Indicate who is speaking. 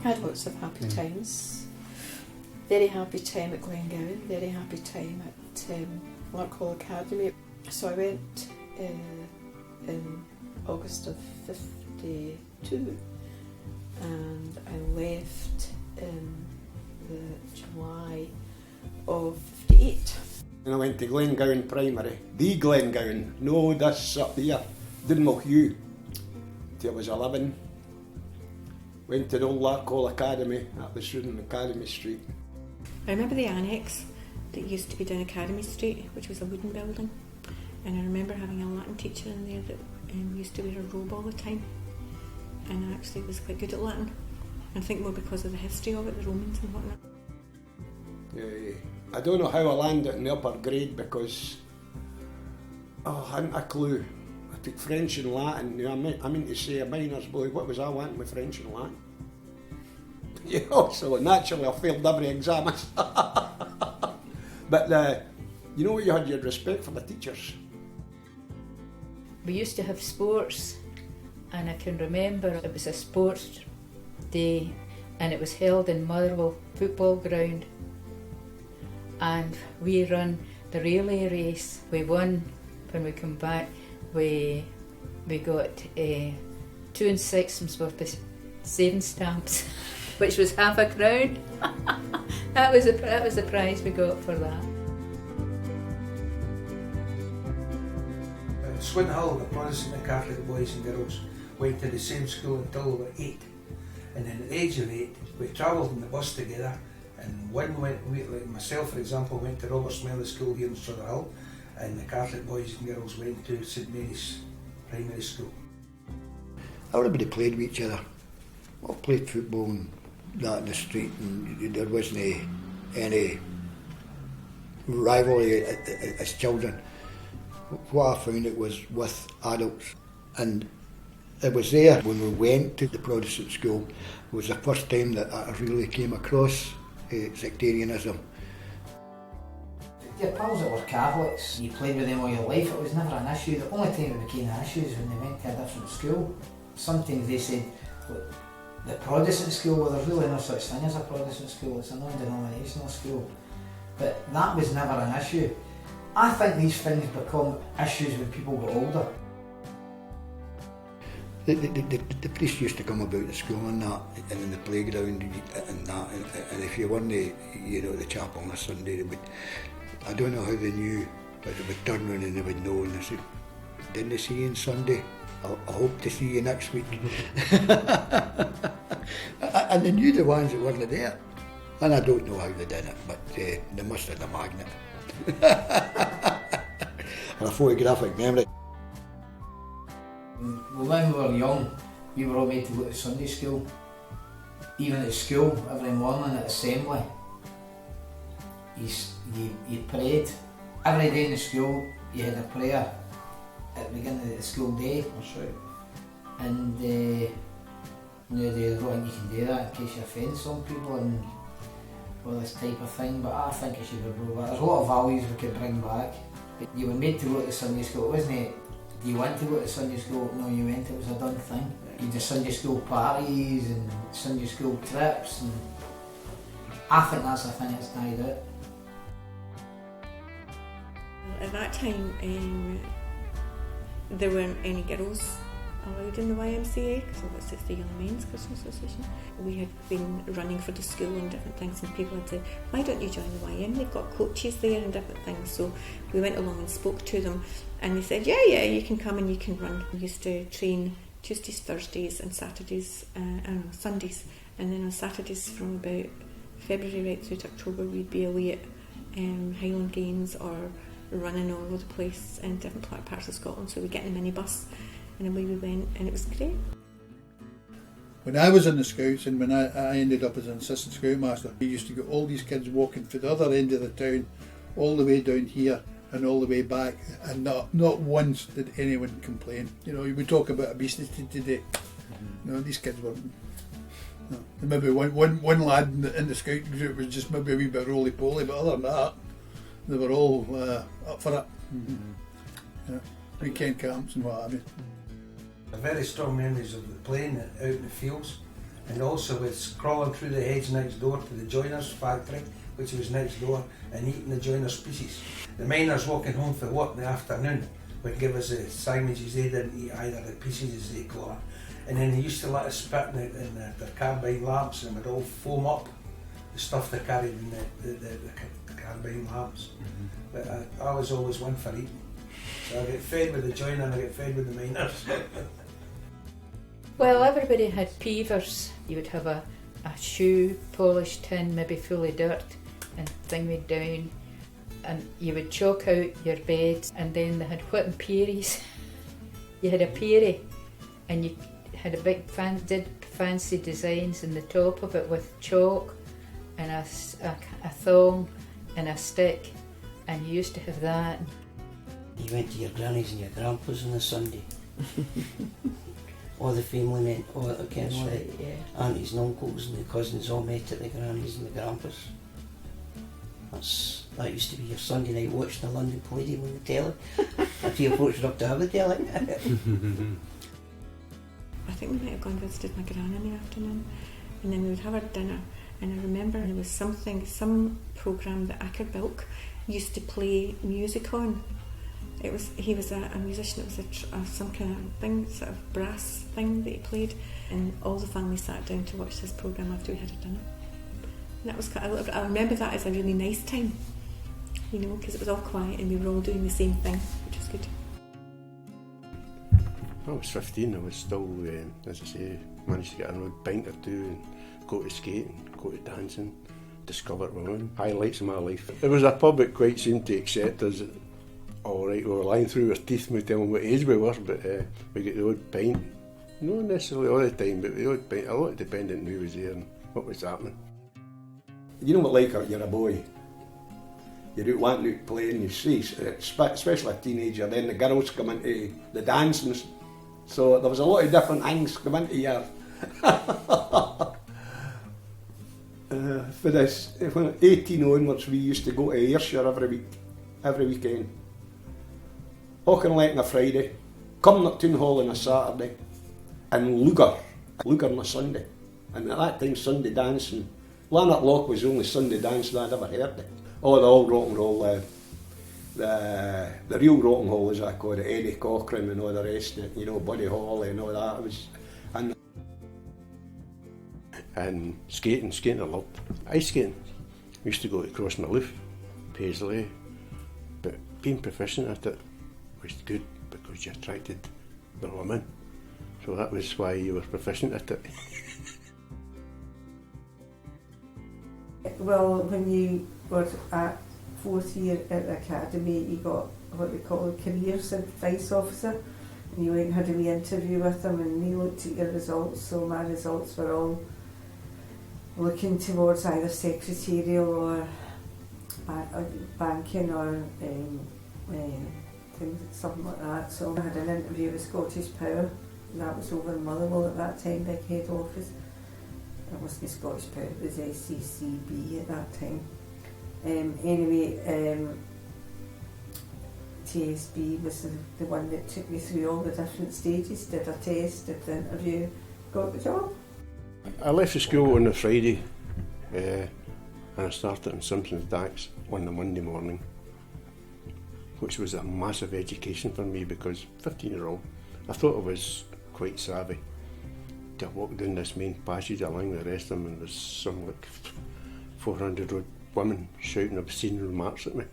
Speaker 1: Had lots of happy times. Very happy time at Glengowan, very happy time at Larkhall Academy. So I went in August of 52 and I left in the July of 58.
Speaker 2: And I went to Glengowan Primary, the Glengowan, no this up here, Dunmore Hugh, till I was 11. Went to the old Larkhall Academy, that was in Academy Street.
Speaker 1: I remember the annex that used to be down Academy Street, which was a wooden building, and I remember having a Latin teacher in there that used to wear a robe all the time, and I actually was quite good at Latin. I think more because of the history of it, the Romans and whatnot.
Speaker 2: I don't know how I landed in the upper grade because I hadn't a clue. I took French and Latin. I mean to say a miner's boy, what was I wanting with French and Latin? So naturally I failed every exam. But you know what, you had your respect for the teachers.
Speaker 3: We used to have sports, and I can remember it was a sports day and it was held in Motherwell football ground, and we run the relay race. We won. When we come back we got 2 and 6 worth of saving stamps which was £0.50. that was the prize we got for that.
Speaker 4: Swin Hill, the Protestant and Catholic boys and girls went to the same school until they were 8, and then at the age of 8 we travelled in the bus together, and one went, like myself for example, went to Robert Smelly School here in Hill, and the Catholic boys and girls went to St Mary's Primary School.
Speaker 5: Everybody played with each other. We played football and that in the street, and there wasn't any rivalry as children. What I found it was with adults, and it was there when we went to the Protestant school. It was the first time that I really came across sectarianism.
Speaker 6: Your pals that were Catholics, you played with them all your life, it was never an issue. The only time it became an issue is when they went to a different school. Sometimes they said, look, the Protestant school, well there's really no such thing as a Protestant school, it's a non-denominational school. But that was never an issue. I think these things become issues when people get older.
Speaker 5: The priest used to come about the school and that, and in the playground and that, and if you weren't the chapel on a Sunday, they would, I don't know how they knew, but they would turn around and they would know, and they said, didn't they see you on Sunday? I hope to see you next week. And they knew the ones that weren't there. And I don't know how they did it, but they must have a magnet. And a photographic memory.
Speaker 6: When we were young, we were all made to go to Sunday school. Even at school, every morning at assembly, you prayed. Every day in the school, you had a prayer at the beginning of the school day.
Speaker 4: That's right.
Speaker 6: And nowadays I don't think you can do that in case you offend some people and all this type of thing, but I think it should be brought back. There's a lot of values we could bring back. You were made to go to Sunday school, it wasn't do you want to go to Sunday school? No, you went, it was a done thing. You did Sunday school parties and Sunday school trips, and I think that's the thing that's died out.
Speaker 1: At that time, there weren't any girls allowed in the YMCA, because obviously it's the Young Men's Christian Association. We had been running for the school and different things, and people had said, why don't you join the YM? They've got coaches there and different things. So we went along and spoke to them, and they said, yeah, you can come and you can run. We used to train Tuesdays, Thursdays and Saturdays, Sundays, and then on Saturdays from about February right through to October we'd be away at Highland Games or running all over the place in different parts of Scotland. So we get in a minibus and away we went, and it was great.
Speaker 7: When I was in the Scouts and when I ended up as an assistant Scoutmaster, we used to get all these kids walking from the other end of the town all the way down here and all the way back, and not once did anyone complain. You know, we talk about obesity today. You know, these kids weren't. No. Maybe one lad in the Scout group was just maybe a wee bit roly-poly, but other than that, they were all up for it. Yeah. Weekend camps and what have you.
Speaker 4: Very strong memories of playing out in the fields, and also with crawling through the hedge next door to the joiner's factory, which was next door, and eating the joiner's pieces. The miners walking home for work in the afternoon would give us the sandwiches. They didn't eat either, the pieces as they call it. And then they used to let us spit in their carbine lamps, and it would all foam up, the stuff they carried in the carbine lamps. But I was always one for eating. So I get fed with the joiner and I get fed with the miners.
Speaker 3: Well, everybody had peavers. You would have a shoe polished tin, maybe full of dirt, and thingied down, and you would chalk out your bed, and then they had whipping peeries. You had a peerie, and you had a big did fancy designs in the top of it with chalk and a thong and a stick, and you used to have that.
Speaker 8: You went to your grannies and your grandpas on a Sunday. All the family met, all the aunties and uncles and the cousins all met at the grannies and the grandpas. That used to be your Sunday night watching the London Palladium on the telly. If you fortunate enough to have the telly.
Speaker 1: I think we might have gone and visited my gran in the afternoon, and then we would have our dinner. And I remember there was some programme that Akerbilk used to play music on. He was a musician. It was some kind of thing, sort of brass thing that he played, and all the family sat down to watch this programme after we had a dinner. And that was I remember that as a really nice time, because it was all quiet and we were all doing the same thing, which was good.
Speaker 2: I was 15. I was still, as I say, managed to get an odd pint or two and go to skating, go to dancing, discover women. Highlights of my life. There was a pub that quite seemed to accept us. Alright, we were lying through our teeth and we tell them what age we were, but we get the odd pint. Not necessarily all the time, but the odd pint. A lot dependent on who was there and what was happening. You know what, like you're a boy. You're out wanting to play and you see, especially a teenager, then the girls come into the dancing. So there was a lot of different things come into your... For this, when 18 onwards, we used to go to Ayrshire every weekend. Auchinleck on a Friday, Cumnock Hall on a Saturday, and Lugar on a Sunday. And at that time, Sunday dancing, Lanarkshire was the only Sunday dance that I'd ever heard of. Oh, the old rock and roll, the real rock and roll, as I call it, Eddie Cochran and all the rest of it, Buddy Holly and all that. It was, and skating I loved. Ice skating. We used to go to Crossmalouf, Paisley, but being proficient at it was good because you attracted the women. So that was why you were proficient at it.
Speaker 9: Well, when you were at fourth year at the academy, you got what they call a careers advice officer, and you went and had a wee interview with them, and they looked at your results. So my results were all looking towards either secretarial or banking or something like that. So I had an interview with Scottish Power, and that was over in Motherwell at that time, big head office. It wasn't Scottish Power, it was SCCB at that time. TSB was the one that took me through all the different stages, did a test, did the interview, got the job.
Speaker 2: I left the school on the Friday and I started in Simpson's Dax on the Monday morning, which was a massive education for me because 15-year-old, I thought I was quite savvy. I walked down this main passage along the rest of them and there was some 400 women shouting obscene remarks at me.